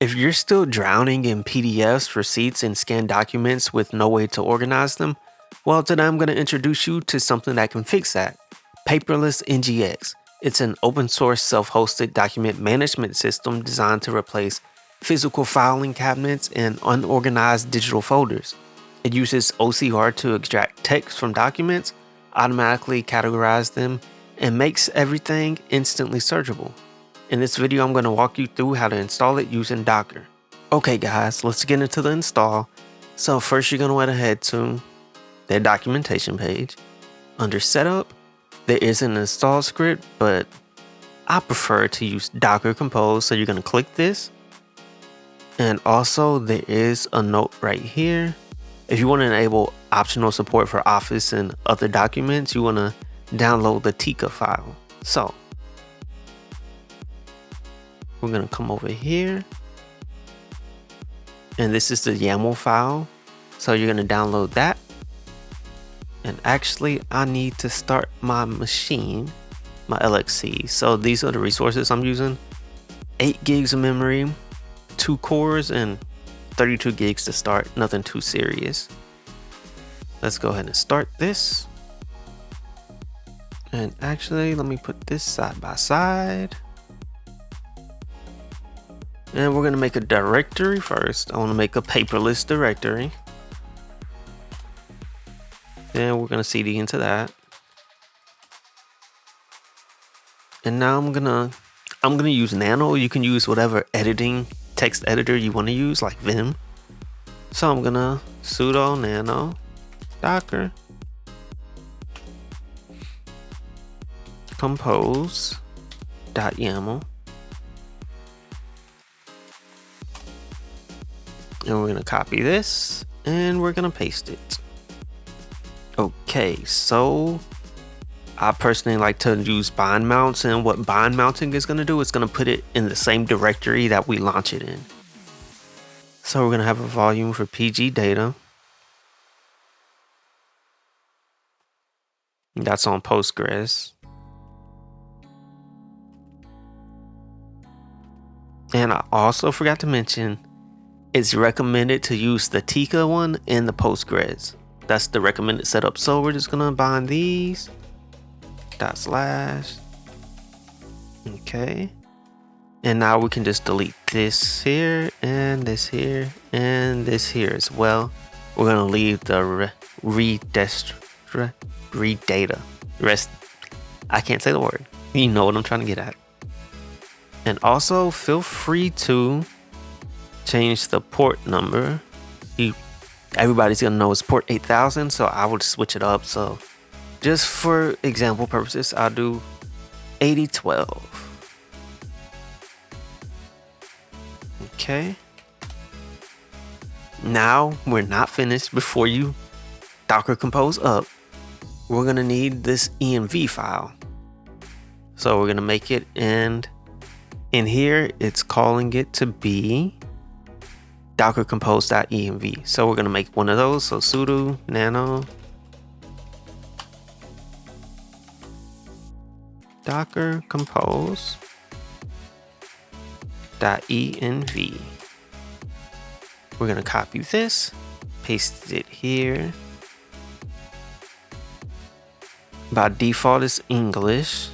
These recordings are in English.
If you're still drowning in PDFs, receipts, and scanned documents with no way to organize them, well, today I'm going to introduce you to something that can fix that. Paperless ngx. It's an open source self-hosted document management system designed to replace physical filing cabinets and unorganized digital folders. It uses OCR to extract text from documents, automatically categorize them, and makes everything instantly searchable. In this video, I'm going to walk you through how to install it using Docker. Okay guys, let's get into the install. So first you're going to want to head to their documentation page. Under setup, there is an install script, but I prefer to use Docker Compose. So you're going to click this. And also there is a note right here. If you want to enable optional support for Office and other documents, you want to download the Tika file. So we're going to come over here. And this is the YAML file. So you're going to download that. And actually, I need to start my machine, my LXC. So these are the resources I'm using. 8 gigs of memory, 2 cores, and 32 gigs to start. Nothing too serious. Let's go ahead and start this. And actually, let me put this side by side. And we're going to make a directory first. I want to make a paperless directory. Then we're going to CD into that. And now I'm gonna use Nano. You can use whatever editing text editor you want to use, like Vim. So I'm gonna sudo nano docker compose.yaml. And we're gonna copy this and we're gonna paste it. Okay, so I personally like to use bind mounts, and what bind mounting is gonna do is gonna put it in the same directory that we launch it in. So we're gonna have a volume for PG data. That's on Postgres. And I also forgot to mention, it's recommended to use the Tika one and the Postgres. That's the recommended setup. So we're just gonna bind these. // Okay. And now we can just delete this here and this here and this here as well. We're gonna leave the read data. Rest. I can't say the word. You know what I'm trying to get at. And also feel free to change the port number. Everybody's gonna know it's port 8000, so I would switch it up. So just for example purposes, I'll do 8012. Okay. Now we're not finished. Before you Docker Compose up, we're gonna need this env file. So we're gonna make it, and in here it's calling it to be Docker Compose.env. So we're gonna make one of those. So sudo nano Docker Compose.env. We're gonna copy this, paste it here. By default, it's English.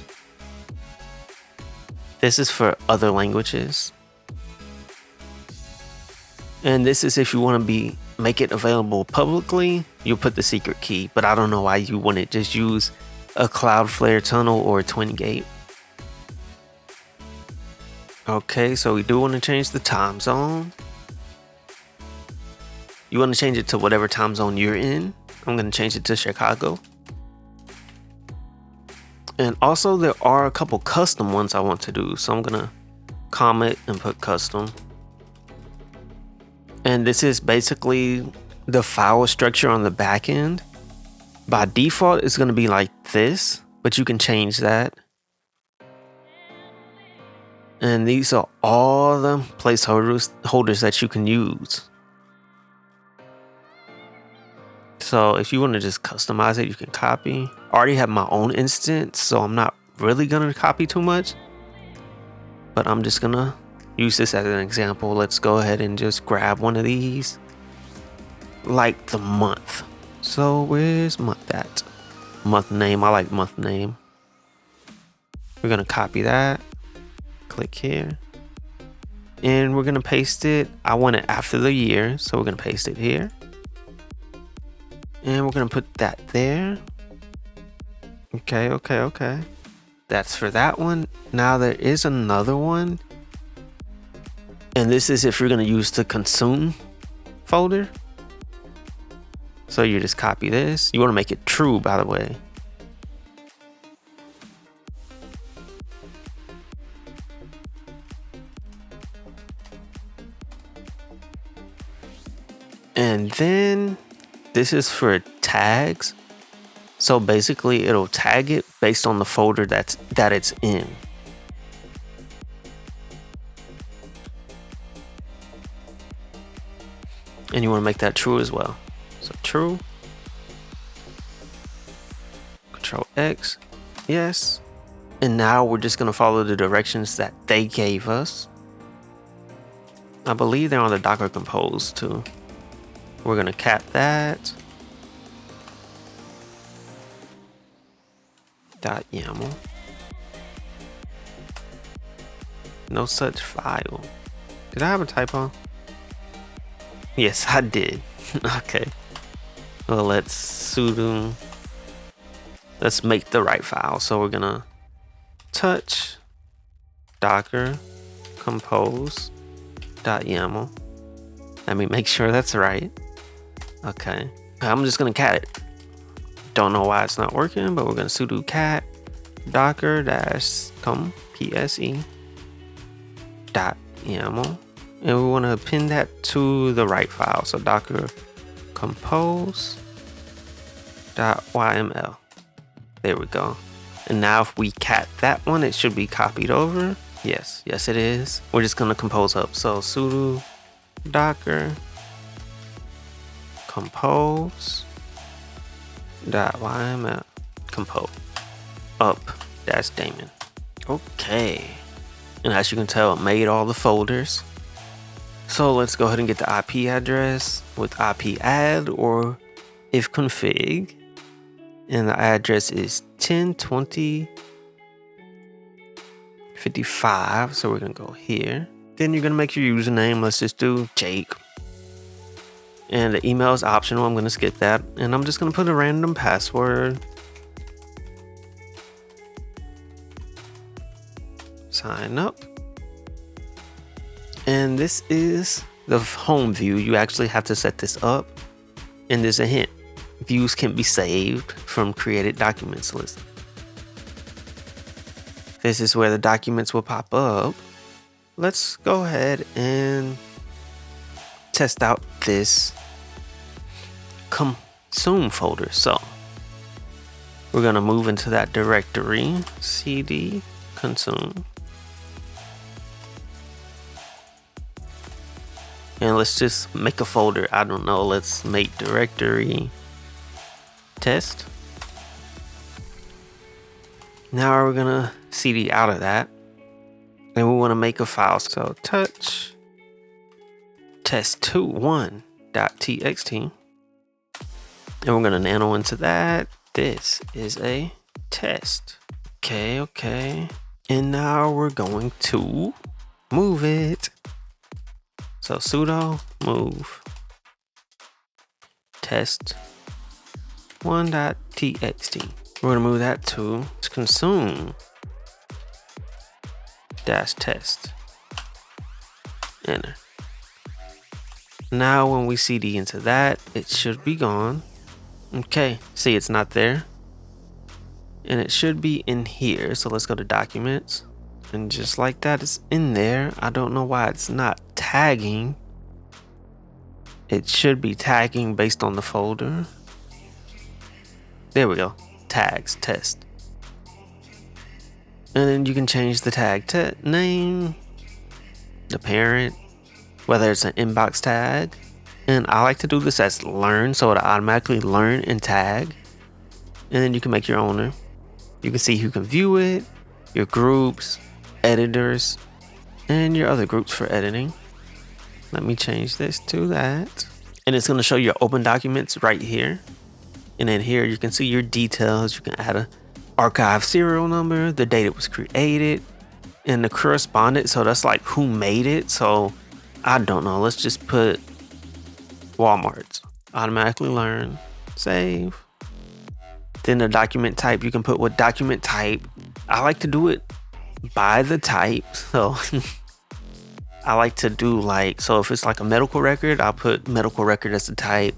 This is for other languages. And this is if you want to make it available publicly, you'll put the secret key. But I don't know why you wouldn't just use a Cloudflare tunnel or a Twingate. Okay, so we do want to change the time zone. You want to change it to whatever time zone you're in. I'm going to change it to Chicago. And also there are a couple custom ones I want to do. So I'm going to comment and put custom. And this is basically the file structure on the back end. By default, it's going to be like this, but you can change that. And these are all the placeholders that you can use. So if you want to just customize it, you can copy. I already have my own instance, so I'm not really going to copy too much. But I'm just going to use this as an example. Let's go ahead and just grab one of these, like the month. So where's month at? Month name, I like month name. We're gonna copy that, click here, and we're gonna paste it. I want it after the year, so we're gonna paste it here. And we're gonna put that there. Okay. That's for that one. Now there is another one. And this is if you're gonna use the consume folder. So you just copy this. You wanna make it true, by the way. And then this is for tags. So basically it'll tag it based on the folder that it's in. And you want to make that true as well. So true. Control X. Yes. And now we're just going to follow the directions that they gave us. I believe they're on the Docker Compose too. We're going to cat that. .yaml. No such file. Did I have a typo? Yes, I did. Okay. Well, let's make the right file. So we're gonna touch docker compose .yaml. Let me make sure that's right. Okay. I'm just gonna cat it. Don't know why it's not working, but we're gonna sudo cat docker -com pse .yaml, and we want to append that to the right file. So docker compose .yml. There we go. And now if we cat that one, it should be copied over. Yes, it is. We're just gonna compose up. So sudo docker compose .yml compose up -daemon. Okay. And as you can tell, it made all the folders. So let's go ahead and get the IP address with IP add or if config. And the address is 10.20.55. So we're gonna go here. Then you're gonna make your username. Let's just do Jake. And the email is optional. I'm gonna skip that. And I'm just gonna put a random password. Sign up. And this is the home view. You actually have to set this up. And there's a hint. Views can be saved from created documents list. This is where the documents will pop up. Let's go ahead and test out this consume folder. So we're gonna move into that directory, cd consume. And let's just make a folder. I don't know. Let's make directory test. Now we're gonna cd out of that. And we want to make a file. So touch test21.txt. And we're gonna nano into that. This is a test. Okay. And now we're going to move it. So sudo move test1.txt. We're gonna move that to consume -test. Enter. Now when we cd into that, it should be gone. Okay, see it's not there. And it should be in here. So let's go to documents. And just like that, it's in there. I don't know why it's not tagging. It should be tagging based on the folder. There we go. Tags, test. And then you can change the tag name, the parent, whether it's an inbox tag. And I like to do this as learn, so it'll automatically learn and tag. And then you can make your owner. You can see who can view it, your groups, editors, and your other groups for editing. Let me change this to that. And it's going to show your open documents right here. And then here you can see your details. You can add a archive serial number, the date it was created, and the correspondent. So that's like who made it. So I don't know. Let's just put Walmart's. Automatically learn. Save. Then the document type, you can put what document type. I like to do it by the type. So I like to do so if it's like a medical record, I'll put medical record as the type,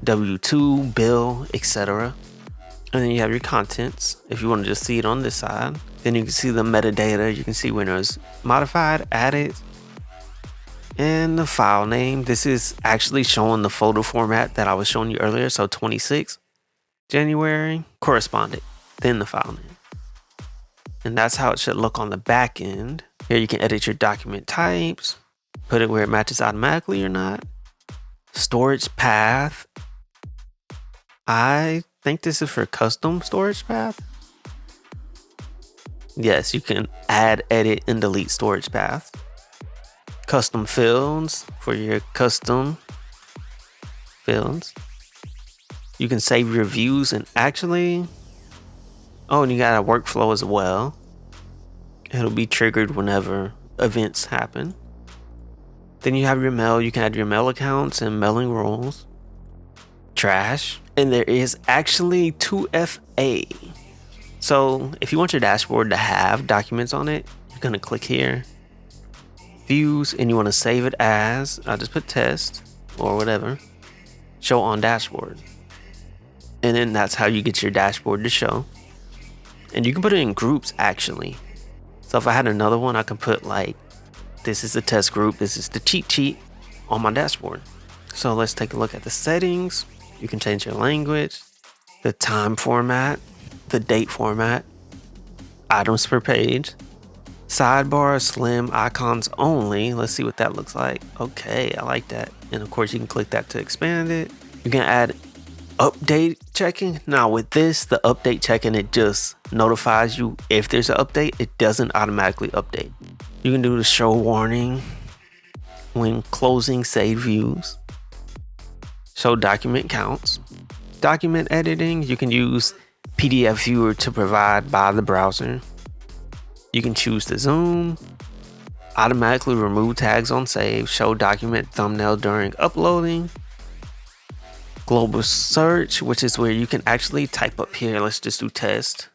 W-2, bill, etc. And then you have your contents. If you want to just see it on this side, then you can see the metadata. You can see when it was modified, added, and the file name. This is actually showing the folder format that I was showing you earlier. So 26 January, correspondent, then the file name. And that's how it should look on the back end. Here you can edit your document types, put it where it matches automatically or not. Storage path. I think this is for custom storage path. Yes, you can add, edit, and delete storage paths. Custom fields for your custom fields. You can save your views and actually, and you got a workflow as well. It'll be triggered whenever events happen. Then you have your mail. You can add your mail accounts and mailing rules. Trash. And there is actually 2FA. So if you want your dashboard to have documents on it, you're going to click here. Views, and you want to save it as, I'll just put test or whatever. Show on dashboard. And then that's how you get your dashboard to show. And you can put it in groups actually. So if I had another one, I can put this is the test group, this is the cheat sheet on my dashboard. So let's take a look at the settings. You can change your language, the time format, the date format, items per page, sidebar, slim, icons only. Let's see what that looks like. Okay, I like that. And of course you can click that to expand it. You can add update checking. Now with this, the update checking, it just notifies you if there's an update. It doesn't automatically update. You can do the show warning when closing save views. Show document counts. Document editing, you can use PDF viewer to provide by the browser. You can choose to zoom, automatically remove tags on save, show document thumbnail during uploading. Global search, which is where you can actually type up here. Let's just do test.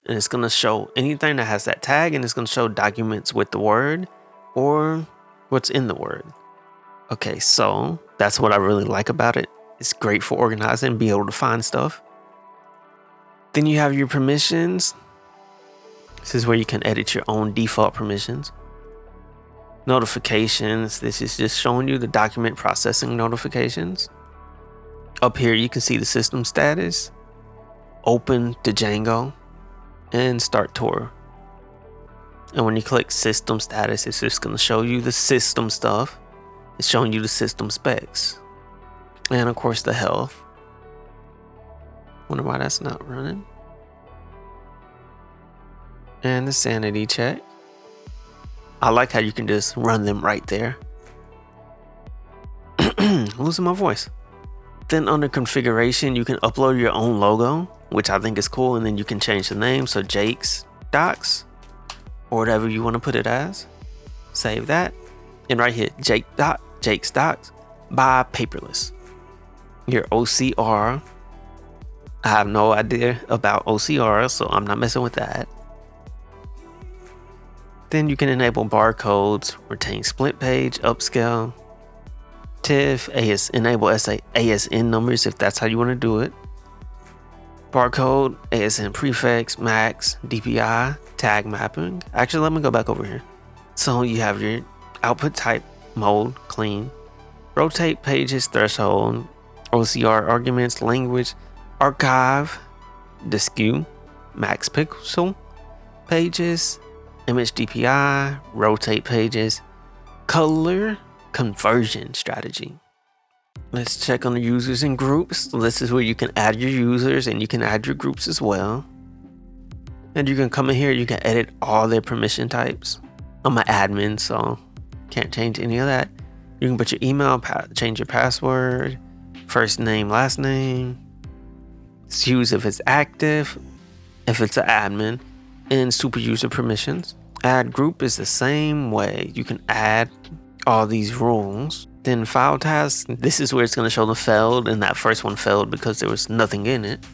And it's going to show anything that has that tag, and it's going to show documents with the word or what's in the word. Okay, so that's what I really like about it. It's great for organizing, be able to find stuff. Then you have your permissions. This is where you can edit your own default permissions. Notifications. This is just showing you the document processing notifications. Up here, you can see the system status, open to Django, and start tour. And when you click system status, it's just going to show you the system stuff. It's showing you the system specs. And of course, the health. Wonder why that's not running. And the sanity check. I like how you can just run them right there. Losing my voice. Then under configuration, you can upload your own logo, which I think is cool. And then you can change the name. So Jake's Docs or whatever you want to put it as. Save that. And right here, Jake's Docs by Paperless. Your OCR. I have no idea about OCR, so I'm not messing with that. Then you can enable barcodes, retain split page, upscale, TIFF, enable ASN numbers if that's how you want to do it. Barcode, ASN prefix, max, DPI, tag mapping. Actually, let me go back over here. So you have your output type, mode, clean, rotate pages, threshold, OCR arguments, language, archive, the skew, max pixel, pages, image DPI, rotate pages, color, conversion strategy. Let's check on the users and groups. So this is where you can add your users and you can add your groups as well. And you can come in here, you can edit all their permission types. I'm an admin, so can't change any of that. You can put your email, change your password, first name, last name. Use if it's active, if it's an admin, and super user permissions. Add group is the same way. You can add all these rules. Then file task, this is where it's going to show the failed, and that first one failed because there was nothing in it.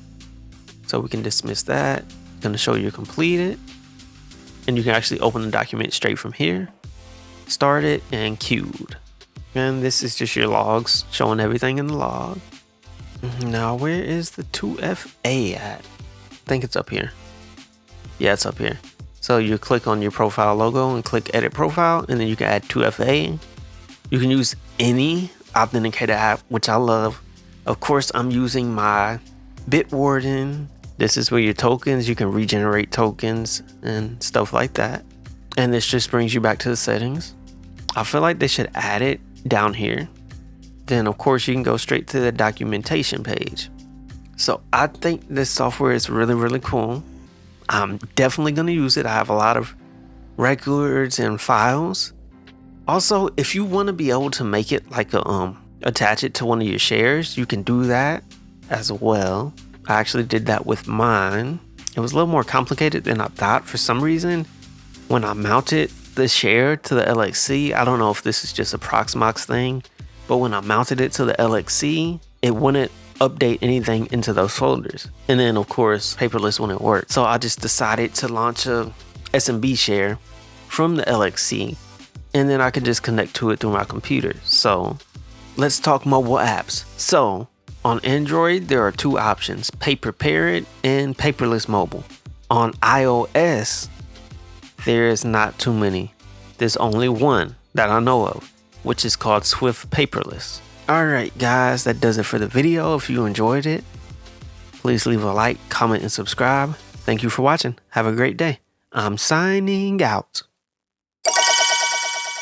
So we can dismiss that. It's going to show you completed. And you can actually open the document straight from here. Start it and queued. And this is just your logs, showing everything in the log. Now, where is the 2FA at? I think it's up here. Yeah, it's up here. So you click on your profile logo and click edit profile, and then you can add 2FA. You can use any authenticator app, which I love. Of course, I'm using my Bitwarden. This is where your tokens, you can regenerate tokens and stuff like that. And this just brings you back to the settings. I feel like they should add it down here. Then of course you can go straight to the documentation page. So I think this software is really, really cool. I'm definitely going to use it. I have a lot of records and files. Also, if you want to be able to make it like a attach it to one of your shares, you can do that as well. I actually did that with mine. It was a little more complicated than I thought for some reason. When I mounted the share to the LXC, I don't know if this is just a Proxmox thing, but when I mounted it to the LXC, it wouldn't update anything into those folders. And then of course, Paperless wouldn't work. So I just decided to launch a SMB share from the LXC, and then I could just connect to it through my computer. So let's talk mobile apps. So on Android, there are two options, Paper Parrot and Paperless Mobile. On iOS, there is not too many. There's only one that I know of, which is called Swift Paperless. Alright guys, that does it for the video. If you enjoyed it, please leave a like, comment, and subscribe. Thank you for watching. Have a great day. I'm signing out.